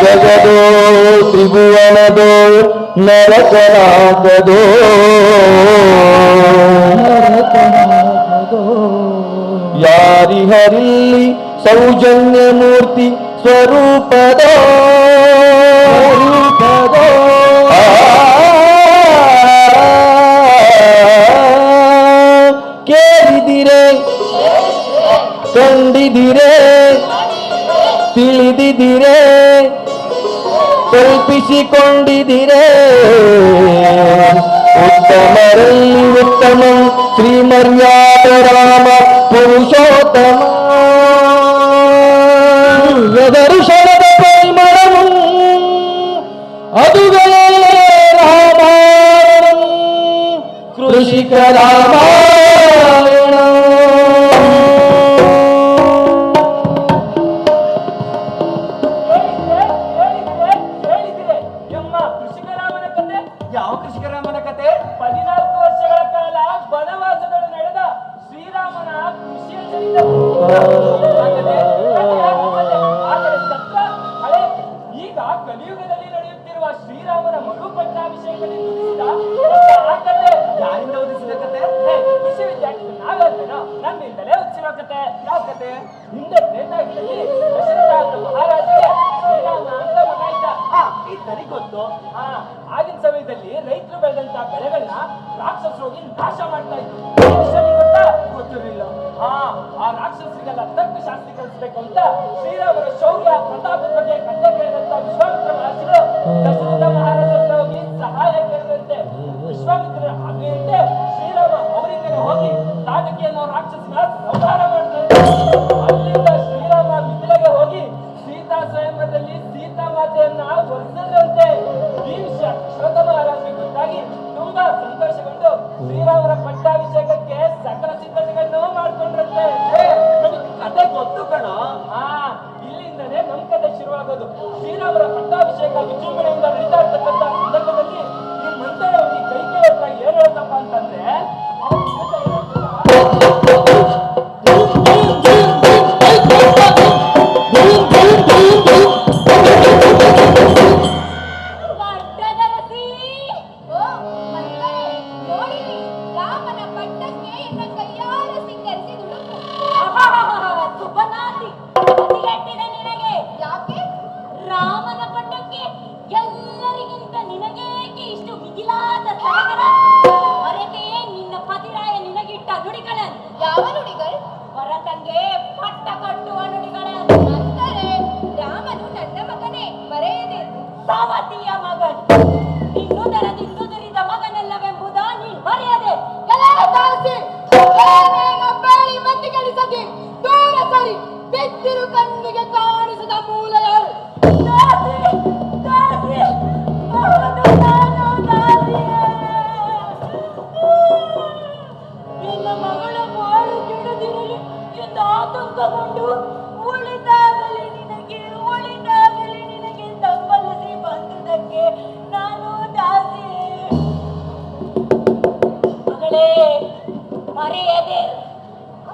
ಜಗದೋ ತ್ರಿಭುವನದೋ ನರಕನಾಥದೋ ಯಾರಿಹರಿಲ್ಲಿ ಸೌಜನ್ಯ ಮೂರ್ತಿ ಸ್ವರೂಪದೋ ಕೇಳಿದಿರೆ ಕಂಡಿದಿರೆ ತಿಳಿದಿದಿರೆ ಕಲ್ಪಿಸಿಕೊಂಡಿದಿರೆ ಉತ್ತಮರಲ್ಲಿ ಉತ್ತಮ ಶ್ರೀಮರ್ಯಾದ ರಾಮ ಪುರುಷೋತ್ತಮ ದರ್ಶನದ ಪರಿಮಳವು ಅದುಗಳೇ ರಾಮಾಯಣ ಕೃಷಿಕ ರಾಮಾಯಣ. ಯಾವ ಕೃಷಿಕರಾಮನ ಕತೆ? 14 ವರ್ಷಗಳ ಕಾಲ ವನವಾಸಗಳು ನಡೆದ ಶ್ರೀರಾಮನ ಕೃಷಿಯ ಚರಿತ. ಈಗ ಕಲಿಯುಗದಲ್ಲಿ ನಡೆಯುತ್ತಿರುವ ಶ್ರೀರಾಮನ ಮರು ಪಟ್ಟಾಭಿಷೇಕದಲ್ಲಿ ಯಾರಿಂದ ಓದಿಸಿದ ಕತೆ? ಕೃಷಿ ವಿದ್ಯಾರ್ಥಿ ನಾವೇನೋ ನಮ್ಮಿಂದಲೇ ಓದಿಸಿರೋ ಕತೆ. ಯಾವ ಕತೆ? ಹಿಂದೆ ತ್ರೇತಾಯುಗದಲ್ಲಿ ದಶರಥ ಮಹಾರಾಜರಿಗೆ ಶ್ರೀರಾಮ ಅಂತ ಮಗ ಇದ್ದ. ಇತನಿಗೆ ಗೊತ್ತು. ಆಗಿನ ಸಮಯದಲ್ಲಿ ರೈತರು ಬೆಳೆದಂತ ಬೆಳೆಗಳನ್ನ ರಾಕ್ಷಸರು ಹೋಗಿ ನಾಶ ಮಾಡ್ತಾ ಇದ್ರು. ಗೊತ್ತಾ? ಗೊತ್ತಿರಲಿಲ್ಲ. ಆ ರಾಕ್ಷಸರಿಗೆಲ್ಲ ತಕ್ಕ ಶಾಸ್ತಿ ಕಲಿಸಬೇಕು ಅಂತ ಶ್ರೀರಾಮನ ಶೌರ್ಯ ಪ್ರತಾಪದ ಬಗ್ಗೆ ಕಥೆ ಕೇಳಿದಂತ ವಿಶ್ವಾಮಿತ್ರ ಮಹರ್ಷಿಗಳು ದಶರಥ ಮಹಾರಾಜರ ಹೋಗಿ ಸಹಾಯ ಕೇಳಿದಂತೆ ವಿಶ್ವಾಮಿತ್ರರ ಆಜ್ಞೆಯಂತೆ ಶ್ರೀರಾಮ ಅವರಿಂದಲೇ ಹೋಗಿ ತಾಟಕಿ ಅನ್ನೋ ರಾಕ್ಷಸನ ಸಂಹಾರ ಮಾಡ್ತಾರೆ. ಅಲ್ಲಿಂದ ಶ್ರೀರಾಮ ಮಿಥಿಲೆಗೆ ಹೋಗಿ ಸೀತಾ ಸ್ವಯಂವರದಲ್ಲಿ ಸೀತಾ ಮಾತೆಯನ್ನ ವರ್ಣಿಸಿದಂತೆ ಈ ವಿಷಯ ದಶರಥ ಮಹಾರಾಜರಿಗೆ ಗೊತ್ತಾಗಿ ತುಂಬಾ ಸಂತೋಷಗೊಂಡು ಶ್ರೀರಾಮರ ಪಟ್ಟಾಭಿಷೇಕಕ್ಕೆ ಸಕಲ ಸಿದ್ಧತೆಗಳನ್ನು ಮಾಡ್ಕೊಂಡ್ರಂತೆ. ಕತೆ ಗೊತ್ತು ಕಣ. ಇಲ್ಲಿಂದನೇ ನಮ್ ಕತೆ ಶುರುವಾಗೋದು. ಶ್ರೀರಾಮರ ಪಟ್ಟಾಭಿಷೇಕ ವಿಜೃಂಭಣೆಯಿಂದ ನಡೀತಾ ಇರ್ತಕ್ಕಂಥ ಸಂದರ್ಭದಲ್ಲಿ ಈ ಮಂತ್ರಿ ಕೈಕೇಯಿ ಹತ್ರ ಏನ್ ಹೇಳ್ತಪ್ಪ ಅಂತಂದ್ರೆ,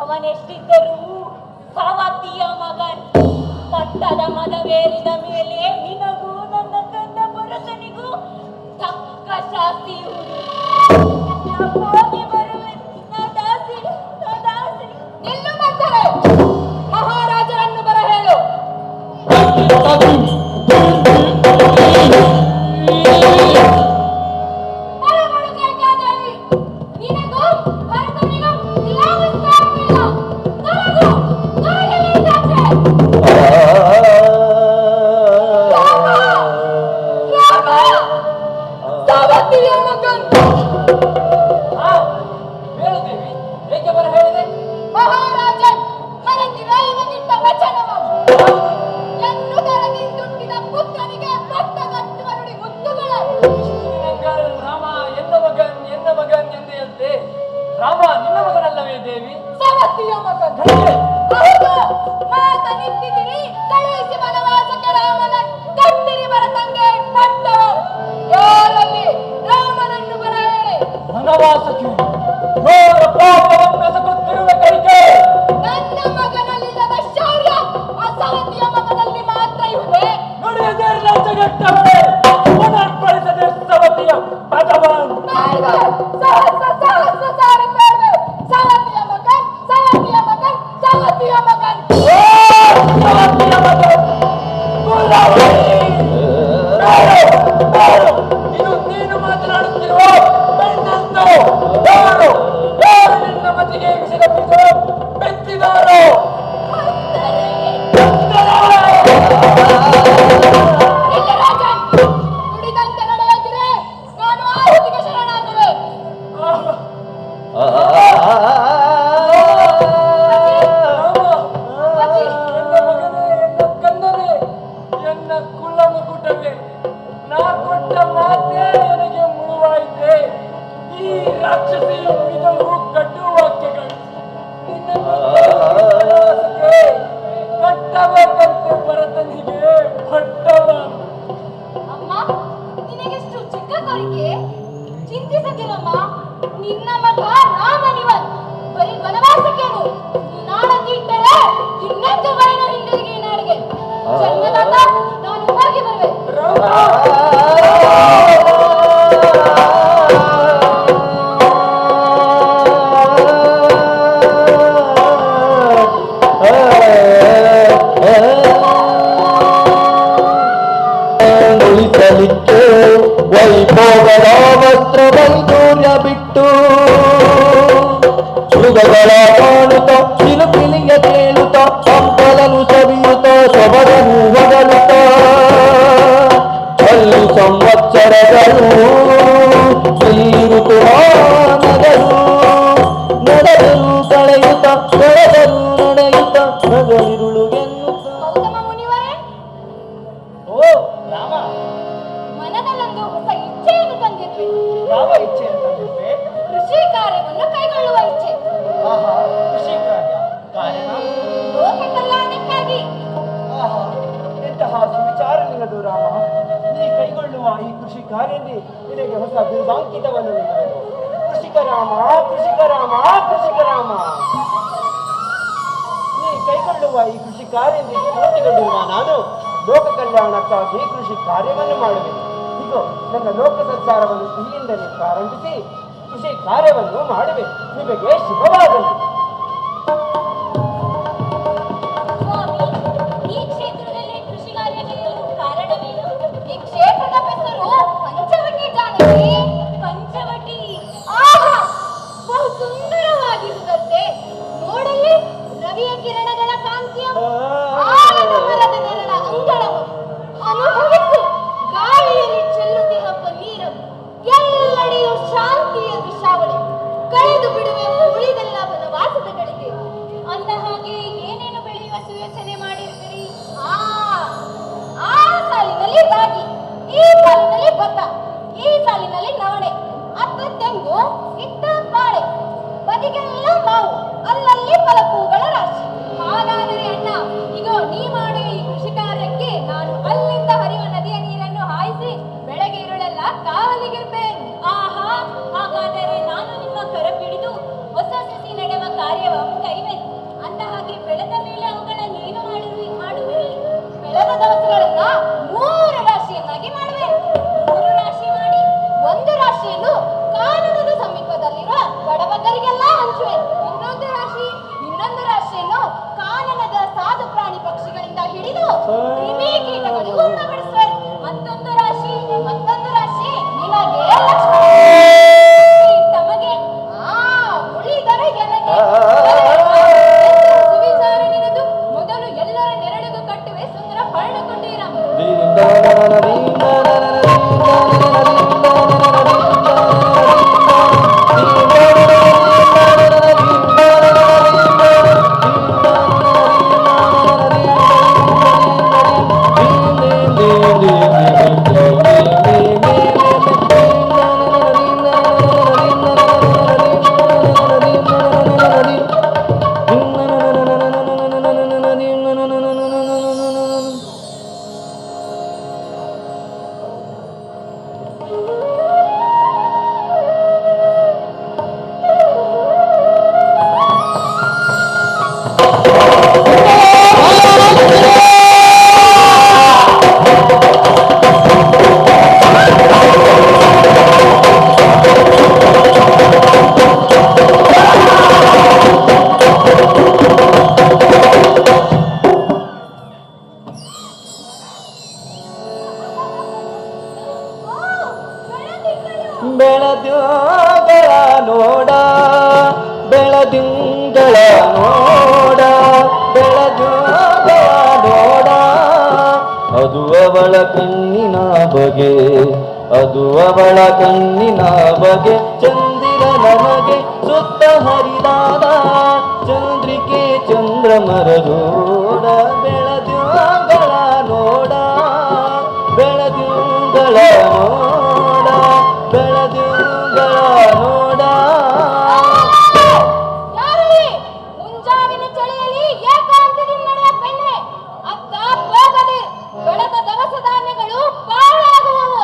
ಅವನೆಷ್ಟಿದ್ದರೂ ಸಾವತಿಯ ಮಗನ್. ಪಟ್ಟದ ಮದವೇರಿದ ಮೇಲೆ ನಿನಗೂ ನನ್ನ ಕಂದ ಪುರುಷನಿಗೂ ತಕ್ಕ ಶಾಸ್ತಿಯು ಹೋಗಿ ಬರುವೆ. ನಿಲ್ಲು ಮಂತ್ರೆ, ಮಹಾರಾಜರನ್ನು ಬರ ಹೇಳು. ರಾಮ ನಿನ್ನ ಮಗನಲ್ಲವೇ ದೇವಿ? ಸವತಿಯ ಮಗ. ಹೌದು, ಮಾತನಿತ್ತಿದಿರಿ, ಕಳುಹಿಸಿ ವನವಾಸಕ್ಕೆ ರಾಮನ ಕಟ್ಟಿರಿ ಭರತಂಗೆ ಕಟ್ಟ. ಯಾರಲ್ಲಿ ರಾಮನನ್ನು ಬರ ಹೇಳಿ. ವನವಾಸಕ್ಕೆ ಘೋರ ಪಾಪವನ್ನು ಎಸಗುತ್ತಿರುವ ಕೈಗೆ ನನ್ನ ಮಗನಲ್ಲಿಲ್ಲದ ಶೌರ್ಯ ಆ ಸವತಿಯ ಮಗನಲ್ಲಿ ಮಾತ್ರ ಇದೆ. ನುಡಿಯದೇ ಲಜ್ಜೆಗೆಟ್ಟವಳೆ, ಪುನರ್ಪಡಿಸದೆ ಸವತಿಯ ಪದವನ್ನು ಸಹಸ್ರ ಸಾರಿ ಬೇಡ್ವೆ. ಸವತಿಯ ಮಗನ್, ಸವತಿಯ ಮಗನ್, ಸವತಿಯ ಮಗನ್. ಸವತಿಯ ಮಗನ್ ಗುಲಾಬಿ. ಬೇಡ, ಇದು ನೀನು ಮಾತನಾಡುತ್ತಿರುವ ಬೆನ್ನಂತು. ಯಾರು ಯಾರು ನಿನ್ನ ಮತಿಗೆ ವಿಷದ ಬೀಜ ಬೆತ್ತಿದಾರೋ? ಇಲ್ಲ ರಾಜನ್, ನುಡಿದಂತೆ ನಡೆಯದಿರೆ ನಾನು ಆಹುತಿಗೆ ಶರಣಾಗುವೆ. ಎನ್ನ ಮಗನೇ, ಎನ್ನ ಕಂದನೇ, ಎನ್ನ ಕುಲ ಮುಕುಟವೇ, ನಾ ಕೊಟ್ಟ ಮಾತೇ ನನಗೆ ಮುಳುವಾಯಿತೆ. ಈ ರಾಕ್ಷಸಿಯು ಇದವು ಕಟ್ಟು ವಾಕ್ಯಗಳು. ನಿನ್ನ ವನವಾಸಕ್ಕೆ ಕಟ್ಟಬೇಕಂತೆ ಭರತನಿಗೆ ಭಟ್ಟವ. ಅಮ್ಮ, ನಿನಗೆಷ್ಟು ಚಿಕ್ಕ ಕೋರಿಕೆ. ಚಿಂತಿಸದಿರಮ್ಮ, ನಿನ್ನ ಮಗ ರಾಮನಿವನ್ ಬರೀ ವನವಾಸಕ್ಕೇನು ನಾಡಲ್ಲಿ ಇಟ್ಟರೆ ಇನ್ನೊಂದು ಬಯಲು ಹಿಂದಿರುಗಿ ಈ ನಾಡಿಗೆ. ಜನ್ಮದಾತ ನಾನು ಹೋಗಿ ಬರುವೆ. ಉಳಿಸಲಿಕ್ಕೆ ವೈಭೋಗದ ವಸ್ತ್ರ ವೈದೂರ್ಯ ಬಿಟ್ಟು ಸುಗಗಳ ಕಾಣುತ್ತ ಚಿಲುಪಿಲಿಯ ಕೇಳುತ್ತ ಸಂಪಲನು ಸವಿಯುತ್ತ ಸೊಬಗನು ಹೊಗಳುತ್ತ ಅಲ್ಲಿ ಸಂವತ್ಸರಗಳು ಇಲ್ಲಿ ಋತುಮಾನಗಳು ನಡೆದರು ಕಳೆಯುತ್ತ ಬೆಳೆದರು ನಡೆಯುತ್ತ ನಗಲಿರುಳು ಎನ್ನುತ್ತ. ಗೌತಮ ಮುನಿವರೇ, ಓ ರಾಮ, ಮನದಲ್ಲೊಂದು ಹೊಸ ಇಚ್ಛೆಯನ್ನು ತಂದಿದ್ವಿ. ಯಾವ ಇಚ್ಛೆ ಅಂತಂದಿದ್ದೆ? ಕೃಷಿ ಕಾರ್ಯವನ್ನು ಕೈಗೊಳ್ಳುವ ಇಚ್ಛೆ. ಆಹಾ, ಕೃಷಿ ಕಾರ್ಯ. ಕಾರಣ? ಲೋಕ ಕಲ್ಯಾಣಕ್ಕಾಗಿ. ಆಹಾ, ಎಂತಹ ಸುವಿಚಾರ ನಿನ್ನದು ರಾಮ. ನೀ ಕೈಗೊಳ್ಳುವ ಈ ಕೃಷಿ ಕಾರ್ಯದಲ್ಲಿ ನಿನಗೆ ಹೊಸ ಬಿರುದಾಂಕಿತವನ್ನು ನೀಡುವೆನು. ಕೃಷಿಕ ರಾಮ, ಕೃಷಿಕ ರಾಮ, ಕೃಷಿಕ ರಾಮ. ನೀ ಕೈಗೊಳ್ಳುವ ಈ ಕೃಷಿ ಕಾರ್ಯದಲ್ಲಿ ಸ್ಫೂರ್ತಿಗೊಂಡಿರುವ ನಾನು ಲೋಕ ಕಲ್ಯಾಣಕ್ಕಾಗಿ ಕೃಷಿ ಕಾರ್ಯವನ್ನು ಮಾಡುವೆನು. ಇದು ನನ್ನ ಲೋಕ ಸಂಸಾರವನ್ನು ಸಿಹಿಯಿಂದಲೇ ಪ್ರಾರಂಭಿಸಿ ಕೃಷಿ ಕಾರ್ಯವನ್ನು ಮಾಡುವೆ. ನಿಮಗೆ ಶುಭವಾಗಲಿ. ಸ್ವಾಮಿ, ಈ ಕ್ಷೇತ್ರದಲ್ಲಿ ಕೃಷಿ ಕಾರ್ಯ ನಡೆಯಲು ಕಾರಣವೇನು? ಈ ಕ್ಷೇತ್ರದ ಹೆಸರು ಪಂಚವಟಿ ಜಾನಕಿ. ಪಂಚವಟಿ ಆಹಾ, ಬಹು ಸುಂದರವಾಗಿರುತ್ತದೆ. ನೋಡಲಿ ರವಿಯ ಕಿರಣಗಳ ಕಾಂತಿಯ ಆಲದ ಮರದ ನೆರಳ ಅಂಗಳವು. ಅನುಭವಿಸು ಗಾಳಿಯಲ್ಲಿ ಚೆಲ್ಲುತ್ತಿರುವ ಪನ್ನೀರು. ಎಲ್ಲೆಡೆಯೂ ಶಾಂತಿಯ ವಿಷಾವಳಿ. ಕಳೆದು ಬಿಡುವೆ ಉಳಿದೆಲ್ಲ ವನವಾಸದ ಗಳಿಗೆ. ಅಂದ ಹಾಗೆ ಏನೇನು ಬೆಳೆಯುವ ಸುಯೋಚನೆ ಮಾಡಿರ್ತೀರಿ? ಆ ಸಾಲಿನಲ್ಲಿ ರಾಗಿ, ಈ ಸಾಲಿನಲ್ಲಿ ಭತ್ತ, ಈ ಸಾಲಿನಲ್ಲಿ ನವಣೆ, ಅತ್ತ ತೆಂಗು, ಇತ್ತ ಬಾಳೆ, ಬದಿಗೆಲ್ಲ ಮಾವು, ಅಲ್ಲಲ್ಲಿ ಫಲಪೂಗಳ ರಾಶಿ. ಹಾಗಾದರೆ ಅಣ್ಣ, ಈಗ ನೀ ಮಾಡುವ ಈ ಕೃಷಿ ಕಾರ್ಯಕ್ಕೆ ನಾನು ಅಲ್ಲಿಂದ ಹರಿಯುವ ನದಿಯ ನೀರನ್ನು ಹಾಯಿಸಿ ಬೆಳಗ್ಗೆ ಇರುಳೆಲ್ಲ ಕಾವಲಿಗಿರ್ಬೇನು. ಆಹಾ, ಹಾಗಾದರೆ ನಾನು ನಿಮ್ಮ ಕರ ಹಿಡಿದು ಹೊಸ ಸಸಿ ನಡೆಯುವ ಕಾರ್ಯವನ್ನು ಕೈವೆನು. ಅಂದ ಹಾಗೆ ಬೆಳೆದ ಮೇಲೆ ಅವುಗಳನ್ನು ಏನು ಮಾಡುವೆ? ಬೆಳೆದ ದವಸಗಳನ್ನ 3 ರಾಶಿಯನ್ನಾಗಿ ಮಾಡುವೆ. 3 ರಾಶಿ ಮಾಡಿ ಒಂದು ರಾಶಿಯನ್ನು ಕಾನನದ ಸಮೀಪದಲ್ಲಿರುವ ಬಡಬಗ್ಗರಿಗೆಲ್ಲ ಹಂಚುವೆ. ಇನ್ನೊಂದು ರಾಶಿಯನ್ನು ಕಾನನದ ಸಾಧು ಪ್ರಾಣಿ ಪಕ್ಷಿಗಳಿಂದ ಹಿಡಿದು ಕ್ರಿಮಿ ಬೆಳದಿಂಗಳ ನೋಡ ಬೆಳದಿಂಗಳ ನೋಡ ಬೆಳದಿಂಗಳ ನೋಡ ಅದು ಅವಳ ಕಣ್ಣಿನ ಬಗೆ ಅದು ಅವಳ ಕಣ್ಣಿನ ಬಗೆ ಚಂದಿರ ನನಗೆ ಸುತ್ತ ಹರಿದಾದ ಚಂದ್ರಿಕೆ ಚಂದ್ರಮರ ಜೋಡ ಬೆಳದಿಂಗಳ ನೋಡ ಬೆಳದಿಂಗಳ ನೋಡ ಬೆಳದಿಂಗಳ ನೋಡ ಯಾರಲ್ಲಿ ಮುಂಜಾವಿನ ಚಳಿಯಲ್ಲಿ ಏಕಾಂತದಿಂದ ನಡೆಯ ಬೆಣ್ಣೆ ಅತ್ತ ಹೋಗದೆ ಬೆಳೆದ ದವಸ ಧಾನ್ಯಗಳು ಪಾಳಾಗುವವು.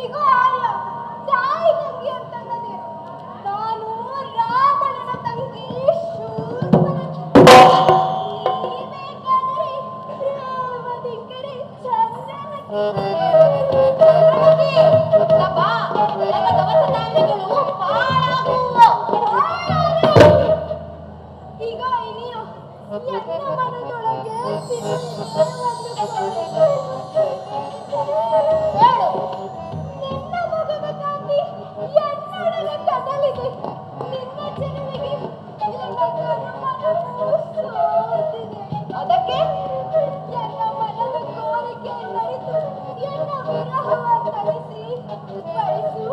ಈಗ ಆರ್ಯ ತಾಯಿ ತಂಗಿ ಅಂತಂದರೆ ನಾನು ರಾವಣನ ತಂಗಿ ಶೂರ್ಪನಖಿ. ಬೇಕಾದರೆ ರಾಮದಿ ಕಡೆ ಚಂದ್ರನಖಿ. ಬಾ, ಬೆಳೆದ ದವಸ ಧಾನ್ಯಗಳು ಪಾಳಾಗುವು. ಈಗ ಇನಿಯು ಎನ್ನ ಮನದೊಳಗೆ ಹೇಳು, ನಿನ್ನ ಮಗನ ಕಾಂತಿ ಎನ್ನೊಡನೆ ಕದಲಿದೆ. ನಿನ್ನ ಚೆಲುವಿಗೆ ನನ್ನ ಮನವು ಸೋತಿದೆ. ಅದಕ್ಕೆ ಎನ್ನ ಮನದ ಕೋರಿಕೆ ನರಿತು ಎನ್ನ ವಿರಹವ ತರಿಸಿ ಕಳಿಸು,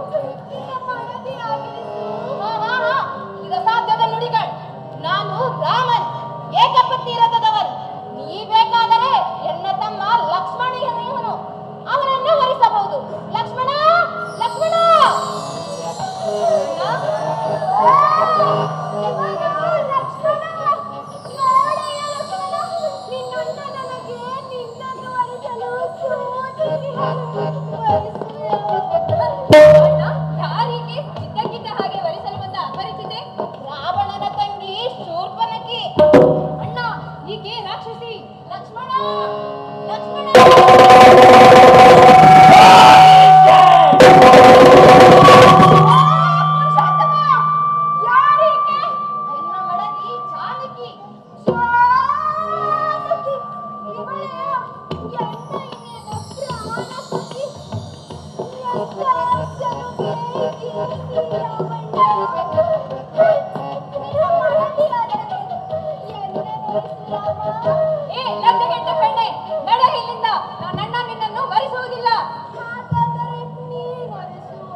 ನಿನ್ನ ಮನದಿ ಆಗಿರಿಸು. ಇದು ಸಾಧ್ಯದ ನುಡಿಗಳು. ನಾನು ರಾಮನ್, ಏಕಪತ್ನಿ ರಥದವನು. ನೀ ಬೇಕಾದರೆ ಎನ್ನ ತಮ್ಮ ಲಕ್ಷ್ಮಣನು, ಅವನನ್ನು ವರಿಸಬಹುದು. ಲಕ್ಷ್ಮಣ, ಲಕ್ಷ್ಮಣ, ಲಕ್ಷ್ಮಣ, ನೋಡೆಯ ಲಕ್ಷ್ಮಣ, ನಿನ್ನನ್ನ ನನಗೆ ನಿನ್ನನ್ನು ವರಿಸಲು ಸೋತಿಗೆ ಯಾರಿಗೆ ಇದ್ದಕ್ಕಿದ್ದ ಹಾಗೆ ವರಿಸಲು ಬಂದ ಅಪರಿಚಿತೆ? ರಾವಣನ ತಂಗಿ ಶೂರ್ಪನಖಿ. ಅಣ್ಣ, ಈಕೆ ರಾಕ್ಷಸಿ. ಲಕ್ಷ್ಮಣ, ಲಕ್ಷ್ಮಣ, ಪುರುಷೋತ್ತಮ, ಯಾರೀಕೆ? ಎನ್ನ ಮಡದಿ ಜಾನಕಿ. ಜಾನಕಿ, ಇವಳೇ ಎನ್ನ ಇನ್ನೇನು ಪ್ರಾಣಪತಿ. ಏ ಲಂಚಗೆಟ್ಟ ಪೆಣ್ಣೆ, ನಡೆ ಇಲ್ಲಿಂದ. ನನ್ನ ನಿನ್ನನ್ನು ವರಿಸುವುದಿಲ್ಲ.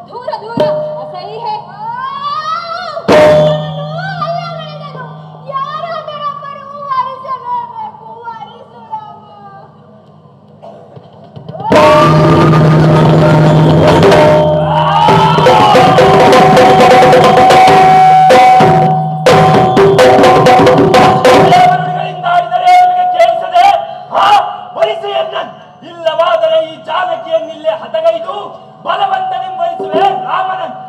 ದೂರ ದೂರ, ಅಸಹ್ಯ. ಯಾರಾದರೊಬ್ಬರು ವರಿಸಲೇಬೇಕು, ವರಿಸು ರಾಮ. ಇಲ್ಲವಾದರೆ ಈ ಜಾನಕಿಯನ್ನಿಲ್ಲೇ ಹದಗೈದು ಬಲವಂತನೆಂಬರಿಸುವೆ ರಾಮನನ್ನು.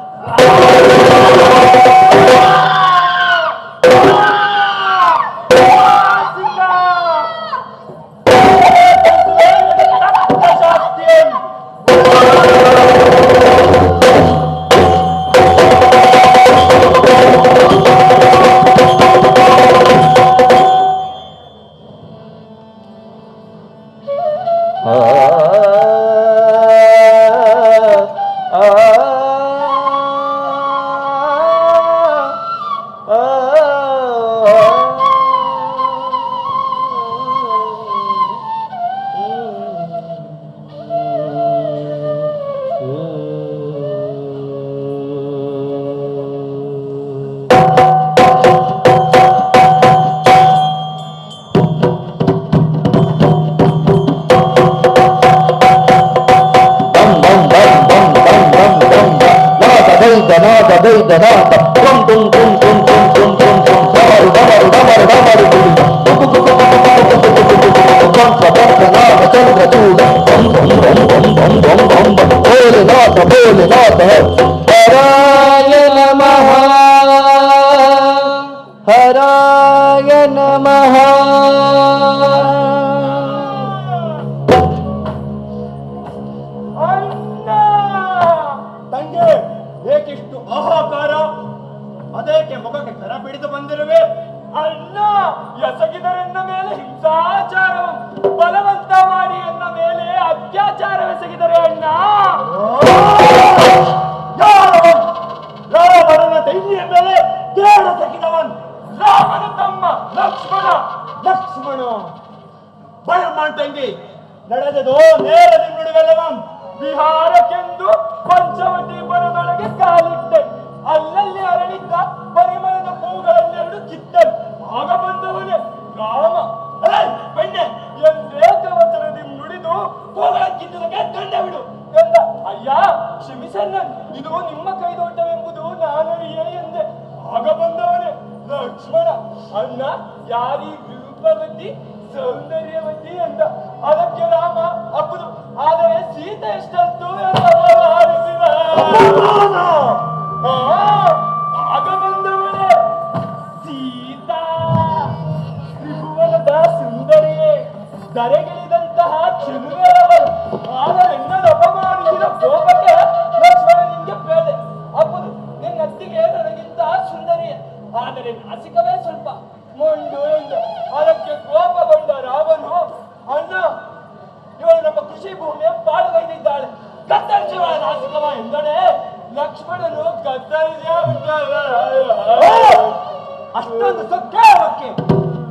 ಭೋಲೆನಾಥ ಭೋಲೆನಾಥ ಹರಾಯ ನಮಃ ಏಕಿಷ್ಟು ಆಹಾಕಾರ? ಅದೇಕೆ ಮುಖಕ್ಕೆ ಕರ ಬಿಡಿದು ಬಂದಿರುವೆ? ಅಣ್ಣ ಎಸಗಿದರೆನ್ನ ಮೇಲೆ ಹಿಂಸಾಚಾರ, ಬಲವಂತ ಮಾಡಿ ಎನ್ನ ಮೇಲೆ ಅತ್ಯಾಚಾರವೆಸಗಿದರೆ ಅಣ್ಣ. ರಾವಣನ ತಂಗಿಯ ಮೇಲೆ ದೇಹ ತೆಗೆದವನ್ ರಾಮನ ತಮ್ಮ ಲಕ್ಷ್ಮಣ. ಲಕ್ಷ್ಮಣ ಬಯಮಾನ್ ತಂಗಿ ನಡೆದದು ನೇರದಿ ನುಡಿವೆಲ್ಲವಂ. ವಿಹಾರಕ್ಕೆಂದು ಪಂಚವಟಿ ಬರದೊಳಗೆ ಕಾಲಿಟ್ಟೆ. ಅಲ್ಲಲ್ಲಿ ಅರಳಿದ್ದ ಪರಿಮಳದ ಹೂಗಳನ್ನೆರಡು ಕಿತ್ತರು. ಆಗ ಬಂದವನೇ ರಾಮ. ಬೆಣ್ಣೆ ಎಂದೇಕ ವಚನದಿ ನುಡಿದು ಹೂಗಳ ಕಿತ್ತದಕ್ಕೆ ದಂಡ ಬಿಡು ಎಂದ. ಅಯ್ಯ ಕ್ಷಮಿಸನ್ನ, ಇದು ನಿಮ್ಮ ಕೈದೋಟವೆಂಬುದು ನಾನರಿಯೇ ಎಂದೆ. ಆಗ ಬಂದವನೇ ಲಕ್ಷ್ಮಣ. ಅಣ್ಣ ಯಾರೀ ರೂಪವತಿ ಸೌಂದರ್ಯವತಿ ಎಂದ. ಅದಕ್ಕೆ ರಾಮ ಅಪ್ಪದು ಆದರೆ ಸೀತೆ ಎಷ್ಟಂತೂ ಆರಿಸಿದ. ಆಗ ಬಂದವಳೆ ಸೀತಾ, ತ್ರಿಭುವನದ ಸುಂದರಿಯೇ, ಧರೆಗಿಳಿದಂತಹ ಚೆಲುವೆಯವಳು. ಆದರೆ ಎನ್ನನ್ನು ಅಪಮಾನಿಸಿದ ಕೋಪಕ್ಕೆ ಲಕ್ಷ್ಮಣನಿಗೆ ಬೇಳೆ. ಅಪ್ಪದು ನಿನ್ನತ್ತಿಗೆ ನನಗಿಂತ ಸುಂದರಿಯೇ, ಆದರೆ ನಾಸಿಕವೇ ಸ್ವಲ್ಪ ಮೊಂಡು ಎಂದು. ಅದಕ್ಕೆ ಕೋಪಗೊಂಡ ರಾಮನು, ಅಣ್ಣ ಇವಳು ನಮ್ಮ ಕೃಷಿ ಭೂಮಿಯ ಪಾಳುಗೈದಿದ್ದಾಳೆ, ಕತ್ತರಿಸುವ ನಾಸಿಕವ ಎಂದಡೆ. ಲಕ್ಷ್ಮಣನು ಕತ್ತರಿಸಿಯ ಅಷ್ಟೊಂದು ಸೊಕ್ಕಕ್ಕೆ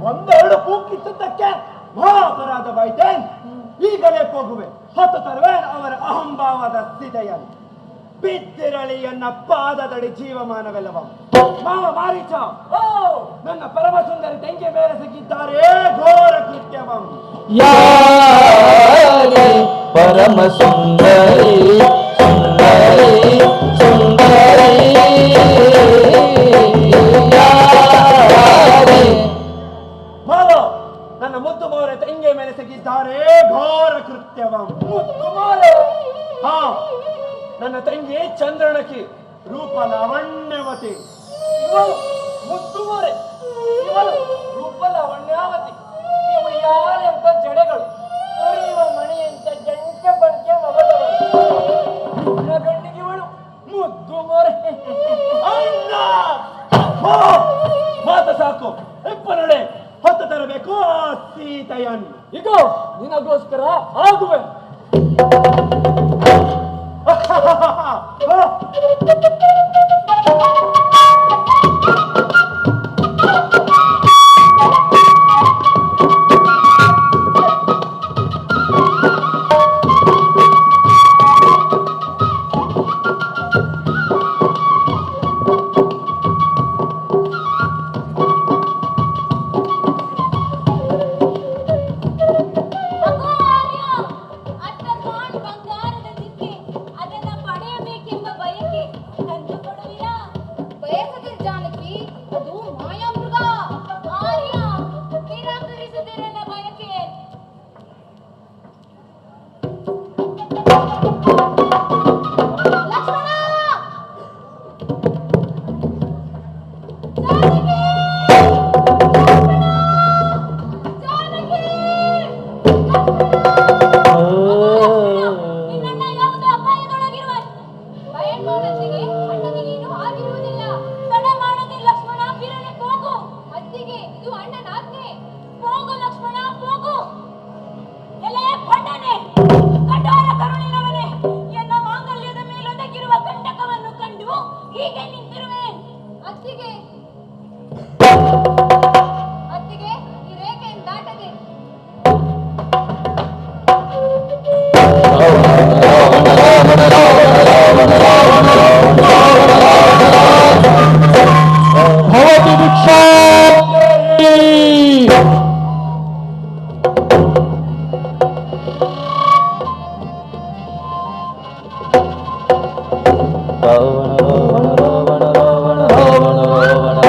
ಒಂದೆರಡು ಕೂಕಿದ್ದಕ್ಕೆ ಮಹಾಪರಾಧವಾಯಿತೇನ್? ಈಗಲೇ ಹೋಗುವೆ, ಹೊತ್ತು ತರುವೇನ್ ಅವರ ಅಹಂಭಾವದ ಸ್ಥಿತಿಯನ್ನು. ಬಿದ್ದಿರಳಿ ಎನ್ನ ಪಾದದಡಿ ಜೀವಮಾನವೆಲ್ಲವ. ಮಾವ ಮಾರೀಚ, ನನ್ನ ಪರಮ ಸುಂದರಿ ತಂಗಿ ಮೇಲೆ ಸಿಕ್ಕಿದ್ದಾರೆ ಘೋರ ಕೃತ್ಯವಂ. ಯಾರೇ ಪರಮ ಸುಂದರಿ ಸುಂದರಿ ಸುಂದರಿ ಯಾರೇ? ಮಾವ, ನನ್ನ ಮುದ್ದು ಮೋರೆ ತಂಗಿ ಮೇಲೆ ಸಿಕ್ಕಿದ್ದಾರೆ ಘೋರ ಕೃತ್ಯವಂ. ಮುತ್ತು ಮಾಲೆ. ಹಾ, ನನ್ನ ತಂಗಿ ಚಂದ್ರನಕಿ, ರೂಪ ಲಾವಣ್ಯವತಿ. ಇವಳು ಮುತ್ತುಮರೆ, ಇವಳು ರೂಪ ಲಾವಣ್ಯಾವತಿ. ನೀವು ಯಾರೆಂತ ಜಡೆಗಳು, ಉರಿಯುವ ಮಣಿಯಂತ ಜಂಕೆ ಬಂಕೆ ಮಗದವರು. ಇವಳ ಗಂಡಿಗೆ ಇವಳು ಮುದ್ದು ಮೊರೆ. ಅಣ್ಣ! ಮಾತ ಸಾಕು, ಇಪ್ಪ ನಡೆ, ಹೊತ್ತು ತರಬೇಕು ಆ ಸೀತೆಯನ್ನು. ಈಗ ನಿನಗೋಸ್ಕರ ಆಗುವೆ. ಭವತಿ ಭಿಕ್ಷಾ ರಾವಣ ರಾವಣ ರಾವಣ ರಾವಣ ರಾವಣ ರಾವಣ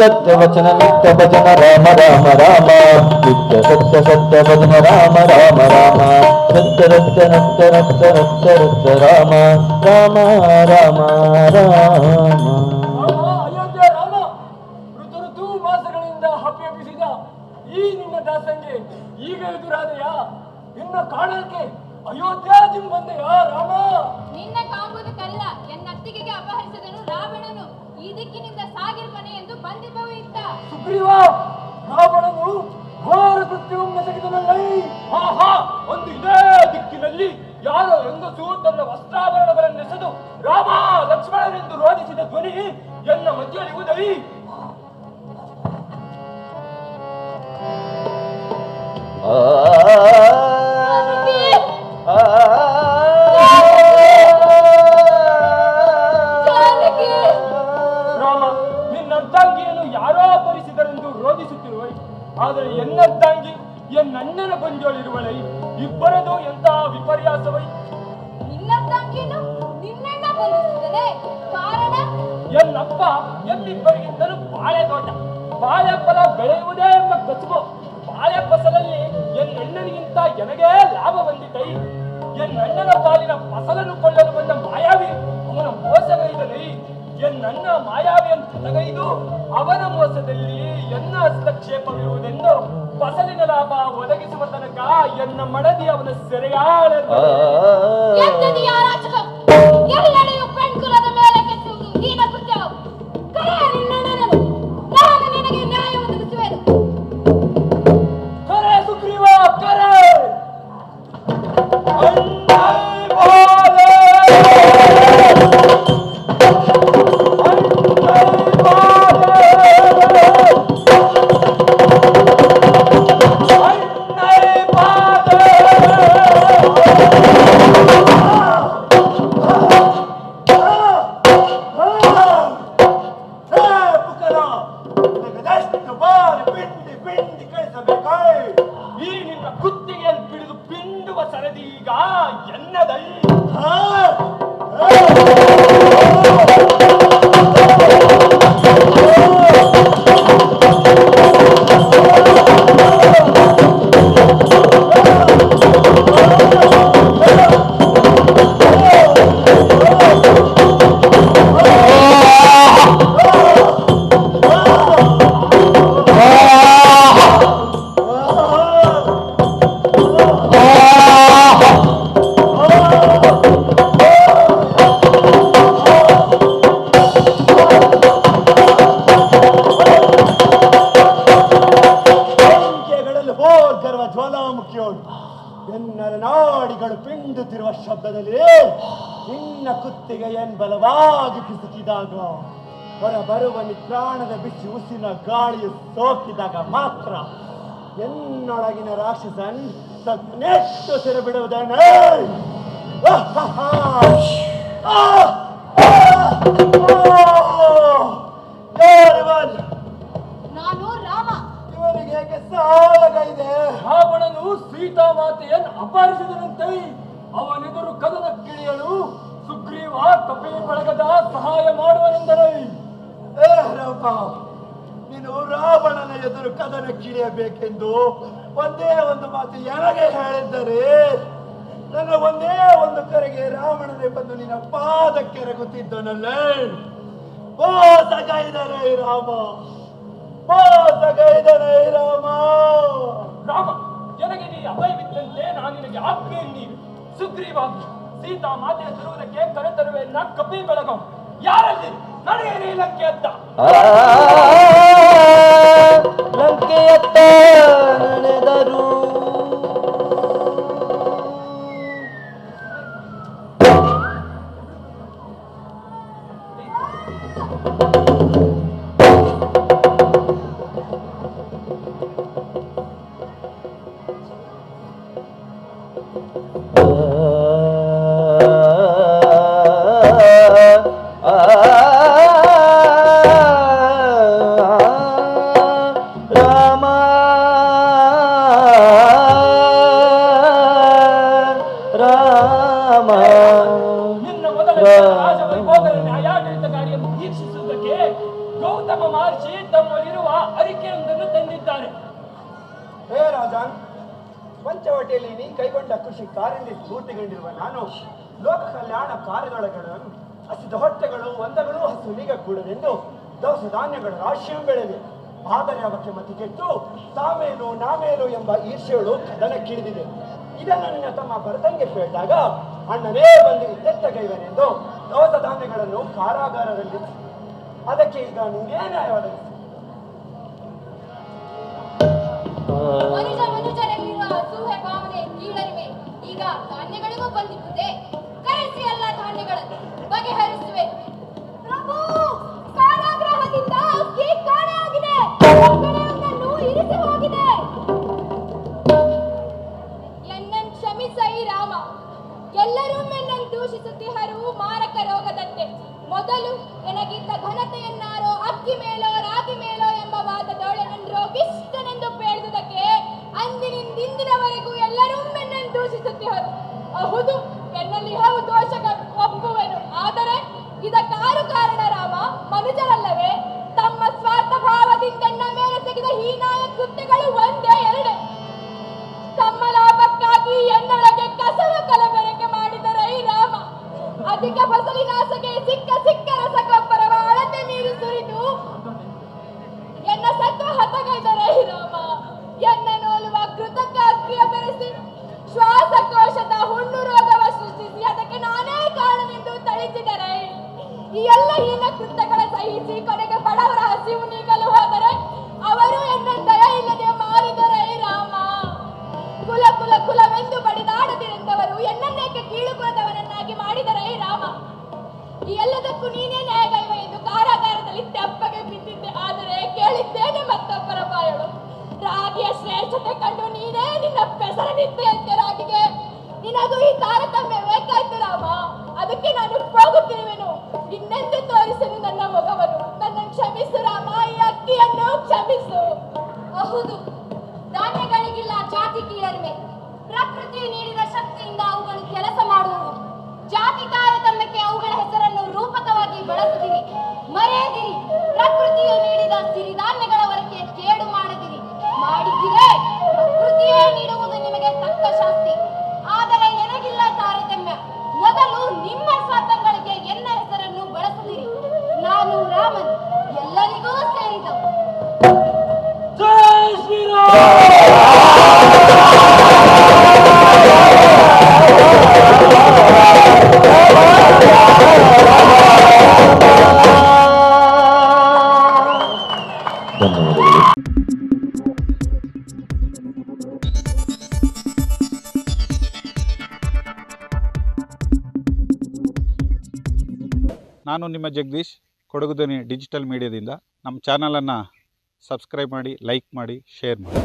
ಸತ್ಯ ವಚನ ನಿತ್ಯ ಭಜನ ರಾಮ ರಾಮ ರಾಮ ನಿತ್ಯ ಸತ್ಯ ಸತ್ಯ ಭಜನ ರಾಮ ರಾಮ ರಾಮ ಸತ್ಯ ರತ್ಯ ನತ್ಯ ರತ್ಯ ರತ್ಯ ರತ್ಯ ರಾಮ ರಾಮ ರಾಮ ರಾಮ. ಅಯೋಧ್ಯೆ ರಾಮ, ಋತು ಮಾಸಗಳಿಂದ ಹಪ್ಪಿಸಿದ ಈ ನಿನ್ನ ದಾಸಂಗೆ ಈಗ ಎದುರಾದೆಯಾ? ನಿನ್ನ ಕಾಣಕ್ಕೆ ಅಯೋಧ್ಯಾದಿಂದ ಬಂದೆಯಾ ರಾಮ? ನಿನ್ನ ಕಾಂಬುದಕ್ಕಲ್ಲ, ಎನ್ನತ್ತಿಗೆಗೆ ಅಪಹರಿಸಿದನು ರಾವಣನು. ಈ ದಿಕ್ಕಿನಿಂದ ಸಾಗಿರ್ಬನೆ ಎಂದು ಬಂದಿದ್ದವು ಇತ್ತ. ಸುಗ್ರೀವ, ರಾವಣನು ಘೋರ ಕೃತ್ಯವನ್ನು ಎಸಗಿದನಲ್ಲೈ. ಆಹಾ, ಒಂದು ಇದೇ ದಿಕ್ಕಿನಲ್ಲಿ ಯಾರೋ ಹೆಂಗಸು ತನ್ನ ವಸ್ತ್ರಾಭರಣಗಳನ್ನೆಸೆದು ರಾಮ ಲಕ್ಷ್ಮಣನೆಂದು ರೋಧಿಸಿದ ಧ್ವನಿ ಎನ್ನ ಮಧ್ಯೆಯುವುದೈ. ರಾಮ, ನಿನ್ನರ್ಧಾಂಗಿಯನ್ನು ಯಾರೋ ಅಪಹರಿಸಿದರೆಂದು ರೋಧಿಸುತ್ತಿರುವೈ. ಆದರೆ ಎನ್ನರ್ಧಾಂಗಿ ಎನ್ನಣ್ಣನ ಬಂಜೋಳಿರುವಳೈ. ಇಬ್ಬರದು ಎಂತಹ ವಿಪರ್ಯಾಸವೈ. ನಿನ್ನರ್ಧಾಂಗಿಯನ್ನು ನಿನ್ನಣ್ಣ ಬಂಧಿಸಿದನೆ. ಕಾರಣ? ಎನ್ನಪ್ಪ ಎಮ್ಮಿಬ್ಬರಿಗಿಂತಲೂ ಬಾಳೆ ತೋಟ, ಬಾಳೆ ಫಲ ಬೆಳೆಯುವುದೇ ಎಂಬ ಕಸುಬು. ಬಾಳೆ ಫಸಲಲ್ಲಿ ಎನ್ನಣ್ಣನಿಗಿಂತ ಎನಗೇ ಲಾಭ ಬಂದಿದ್ದೈ. ಎನ್ನಣ್ಣನ ಪಾಲಿನ ಫಸಲನ್ನು ಕೊಳ್ಳಲು ಬಂದ ಮಾಯಾವಿ ಅವನ ಮೋಸಗೈದನೈ. ಎನ್ನಣ್ಣ ಮಾಯಾವಿಯನ್ನು ತಲಗೈದು ಅವನ ಮೋಸದಲ್ಲಿ ಎನ್ನ ಹಸ್ತಕ್ಷೇಪವಿರುವುದೆಂದು ಫಸಲಿನ ಲಾಭ ಒದಗಿಸುವ ತನಕ ಎನ್ನ ಮಡದಿ ಅವನ ಸೆರೆಯಾಳೆಂದು. ಎಲ್ಲೆಡೆಯೂ ಪೆಣ್ಕುಲದ ಮೇಲೆ ಕೆತ್ತುವುದು ಹೀನ ಕೃತ್ಯ. ಕರೆಯ ನಿನ್ನಣ್ಣನನ್ನು, ನಾನು ನಿನಗೆ ನ್ಯಾಯ ಒದಗಿಸುವೆನು. ಕರೆ ಸುಗ್ರೀವ, ಕರೆ. ಅಣ್ಣೈ ಬಾಲೆ, ಅಣ್ಣೈ ಬಾಲೆ, ಅಣ್ಣೈ ಬಾಲೆ. ಈ ನಿನ್ನ ಕುತ್ತಿಗೆಯನ್ನು ಬಿಡಿದು ಪಿಂಡುವ ಸರದಿ ಈಗ ಎನ್ನದೈ. ಎನ್ನರ ನಾಡಿಗಳು ಪಿಂಡುತ್ತಿರುವ ಶಬ್ದದಲ್ಲಿ ನಿನ್ನ ಕುತ್ತಿಗೆ ಬಲವಾಗಿ ಪಿಸುಕಿದಾಗ ಹೊರ ಬರುವ ನಿತ್ರಾಣದ ಬಿಸಿ ಉಸಿನ ಗಾಳಿಯು ಸೋಕಿದಾಗ ಮಾತ್ರ ಎನ್ನೊಳಗಿನ ರಾಕ್ಷಸನ್ ನೆಟ್ಟು ಸೆರೆ ಬಿಡುವುದನ್ನೇ. ನಾನು ರಾಮ. ಇವನಿಗೆ ಹೇಗೆ ಸಾಲಗೈದೆ? ರಾವಣನು ಸೀತಾ ಮಾತೆಯನ್ನು ಅಪಹರಿಸಿದನಂತೆ. ಅವನೆದುರು ಕದನಕ್ಕಿಳಿಯಲು ಸುಗ್ರೀವ ಕಪಿ ಬಳಗದ ಸಹಾಯ ಮಾಡುವನೆಂದರೆ. ರಾಮ, ನೀನು ರಾವಣನ ಎದುರು ಕದನಕ್ಕಿಳಿಯಬೇಕೆಂದು ಒಂದೇ ಒಂದು ಮಾತು ನನಗೆ ಹೇಳಿದ್ದರೆ ನನ್ನ ಒಂದೇ ಒಂದು ಕರೆಗೆ ರಾವಣನೇ ಬಂದು ನಿನ್ನ ಪಾದಕ್ಕೆ ಎರಗುತ್ತಿದ್ದನಲ್ಲೇ. ಮೋಸಗೈದನೇ ರಾಮ, ಮೋಸಗೈದನೇ ರಾಮ. ರಾಮ, ನನಗೆ ನೀ ಅಭಯವಿದ್ದಂತೆ ನಾನು ನಿನಗೆ ಆಜ್ಞೆ ನೀನು. ಸುಗ್ರೀವ, ಸೀತಾ ಮಾತೆಯ ತರುವುದಕ್ಕೆ ಕರೆತರುವೆನ್ನ ಕಪಿ ಬಳಗ ಯಾರಲ್ಲಿ ನಡೆಯಲಿ ಲಂಕೆ ಅತ್ತ. ಲಂಕೆಯತ್ತ ನಡೆದರು ರಾಮ ರಾಜನ್, ಪಂಚವಟಿಯಲ್ಲಿ ನೀ ಕೈಗೊಂಡ ಕೃಷಿ ಕಾರ್ಯದಿಂದ ಸ್ಫೂರ್ತಿಗೊಂಡಿರುವ ನಾನು ಲೋಕ ಕಲ್ಯಾಣ ಕಾರ್ಯಗಳನ್ನು ಹಸಿದ ಹೊಟ್ಟೆಗಳು ಒಂದಗಳು ಹಸುವಿಗೆ ಕೂಡದೆಂದು ದವಸ ಧಾನ್ಯಗಳ ರಾಶಿಯನ್ನು ಬೆಳೆದೆ. ಆದರೆ ಅವಕ್ಕೆ ಮತಿ ಕೆಟ್ಟು ತಾಮೇನು ನಾಮೇನು ಎಂಬ ಈರ್ಷ್ಯಗಳು ಕದನಕ್ಕಿಳಿದಿದೆ. ಇದನ್ನು ನಿನ್ನ ತಮ್ಮ ಭರತಂಗೆ ಕೇಳಿದಾಗ ಅಣ್ಣನೇ ಬಂದು ಇತ್ತೆತ್ತಗೈವನೆಂದು ದವಸ ಧಾನ್ಯಗಳನ್ನು ಕಾರಾಗಾರದಲ್ಲಿ ಅದಕ್ಕೆ ಈಗ ನಿಂಗೇ ನ್ಯಾಯ ಒದಗಿಸಿ. ಮನುಜರಲ್ಲಿರುವ ಅಸೂಹೆ ಭಾವನೆ ಕೀಳರಿವೆ ಈಗ ಧಾನ್ಯಗಳಿಗೂ ಬಂದಿರುತ್ತದೆ. ಕರೆಸಿ ಎಲ್ಲ ಧಾನ್ಯಗಳನ್ನು ಬಗೆಹರಿಸುವೆ. ಪ್ರಭು, ಕಾರಾಗೃಹದಿಂದ ಅಕ್ಕಿ ಕಾಣೆಯಾಗಿದೆ, ಅಂಗಡಿಯೊಂದನ್ನು ಇರಿಸಿ ಹೋಗಿದೆ. ಎನ್ನನ್ನು ಕ್ಷಮಿಸೈ ರಾಮ. ಎಲ್ಲರೂ ನನ್ನನ್ನು ದೂಷಿಸುತ್ತಿಹರು ಮಾರಕ ರೋಗದಂತೆ. ಮೊದಲು ನನಗಿದ್ದ ಘನತೆಯನ್ನಾರೋ ಅಕ್ಕಿ ಮೇಲೋ ರಾಗಿ ಮೇಲೋ ಎಂಬ ವಾದದೊಳೆ ನನ್ನ ರೋಗಿಷ್ಠನೆಂದು ಬೇಡುವುದಕ್ಕೆ ಅಂದಿನಿಂದಿನವರೆಗೂ ಎಲ್ಲರೂ ನನ್ನನ್ನು ದೂಷಿಸುತ್ತಿಹರು. ಹೌದು, ಎನ್ನಲ್ಲಿ ಹಲವು ದೋಷಗಳು ಒಪ್ಪುವೆನು. ಆದರೆ ಇದಕ್ಕಾರು ಕಾರಣ ರಾಮ, ಮನುಜರಲ್ಲವೇ? ತಮ್ಮ ಸ್ವಾರ್ಥ ಭಾವದಿಂದ ನನ್ನ ಮೇಲೆ ತೆಗೆದ ಹೀನಾಯ ಕೃತ್ಯಗಳು ಒಂದೇ ಎರಡೇ. ತಮ್ಮ ಲಾಭಕ್ಕಾಗಿ ಎನ್ನೊಳಗೆ ಕಸವ ಕಲಬೆರಕೆ ಮಾಡಿದರೆ ರಾಮ. ಅಧಿಕ ಫಸಲಿನಾಸೆಗೆ ಸಿಕ್ಕ ರಸಗೊಬ್ಬರವ ಅಳತೆ ನೀರು ಸುರಿದು ಎನ್ನ ಸತ್ವ ಹತಗೈದರೆ ರಾಮ. ಎನ್ನ ನೋಲುವ ಕೃತಕ ಅಕ್ರಿಯ ಬೆರೆಸಿ ಶ್ವಾಸಕೋಶದ ಹುಣ್ಣು ರೋಗವ ಸೃಷ್ಟಿಸಿ ಅದಕ್ಕೆ ನಾನೇ ಕಾರಣವೆಂದು ತಳಿಸಿದರೆ ಈ ಎಲ್ಲ ಹೀನ ಕೃತ್ಯಗಳ ಸಹಿಸಿ ಕೊನೆಗೆ ಬಡವರ ಹಸಿವು ನೀಗಲು ಹೋದರೆ ಅವರು ಎನ್ನ ದಯ ಇಲ್ಲದೆ ಮಾರಿದರೆ ರಾಮ. ಕುಲವೆಂದು ಬಡಿದಾಡದಿರೆಂದವರು ಎನ್ನನ್ನೇಕೆ ಕೀಳು ಕುಲದವನನ್ನಾಗಿ ಮಾಡಿದರೆ ರಾಮ. ಈ ಎಲ್ಲದಕ್ಕೂ ನೀನೇ ನ್ಯಾಯಗೈವ ಎಂದು ಕಾರಾಗಾರದಲ್ಲಿ ತೆಪ್ಪಗೆ ಬಿದ್ದಿದ್ದೆ. ಆದರೆ ಕೇಳಿದ್ದೇನೆ ಮತ್ತೊಬ್ಬರ ಬಾಯಳು. ರಾಗಿಯ ಶ್ರೇಷ್ಠತೆ ಕಂಡು ನೀನೇ ನಿನ್ನ ಬೆಸರನಿದ್ದೆಯಂತೆ ರಾಗಿಗೆ. ನಿನಗೂ ಈ ತಾರತಮ್ಯ ಬೇಕಾಯ್ತು ರಾಮ. ಅದಕ್ಕೆ ನಾನು ಹೋಗುತ್ತಿರುವೆನು. ಇನ್ನೆಂದು ತೋರಿಸಲು ನನ್ನ ಮೊಗವನ್ನು. ನನ್ನನ್ನು ಕ್ಷಮಿಸು ರಾಮ, ಈ ಅಕ್ಕಿಯನ್ನು ಕ್ಷಮಿಸು. ಹೌದು, ಧಾನ್ಯಗಳಿಗಿಲ್ಲ ಜಾತಿ ಕೀಳರಿಮೆ. ಪ್ರಕೃತಿ ನೀಡಿದ ಶಕ್ತಿಯಿಂದ ಅವುಗಳು ಕೆಲಸ ಮಾಡುವುದು. ಜಾತಿ ತಾರತಮ್ಯಕ್ಕೆ ಅವುಗಳ ಹೆಸರನ್ನು ರೂಪಕವಾಗಿ ಬಳಸುತ್ತೀರಿ. ಮರೆಯದಿರಿ, ಪ್ರಕೃತಿಯು ನೀಡಿದ ಸಿರಿಧಾನ್ಯಗಳ ಹೊರಕ್ಕೆ ಕೇಡು ಮಾಡದಿರಿ. ಮಾಡಿದಿರೇ ಪ್ರಕೃತಿಯೇ ನೀಡುವುದು ನಿಮಗೆ ತಕ್ಕ ಶಾಸ್ತಿ. ಆದರೆ ನನಗಿಲ್ಲ ತಾರತಮ್ಯ. ಮೊದಲು ನಿಮ್ಮ ಸ್ವಾರ್ಥಗಳಿಗೆ ಎನ್ನ ಹೆಸರನ್ನು ಬಳಸುತ್ತೀರಿ. ನಾನು ರಾಮನ್, ಎಲ್ಲರಿಗೂ ಸೇರಿದವು. ಜೈ ಶ್ರೀರಾಮ್. ಧನ್ಯವಾದಗಳು. ನಾನು ನಿಮ್ಮ ಜಗದೀಶ್, ಕೊಡಗು ಧ್ವನಿ ಡಿಜಿಟಲ್ ಮೀಡಿಯಾದಿಂದ. ನಮ್ಮ ಚಾನಲನ್ನು ಸಬ್ಸ್ಕ್ರೈಬ್ ಮಾಡಿ, ಲೈಕ್ ಮಾಡಿ, ಶೇರ್ ಮಾಡಿ.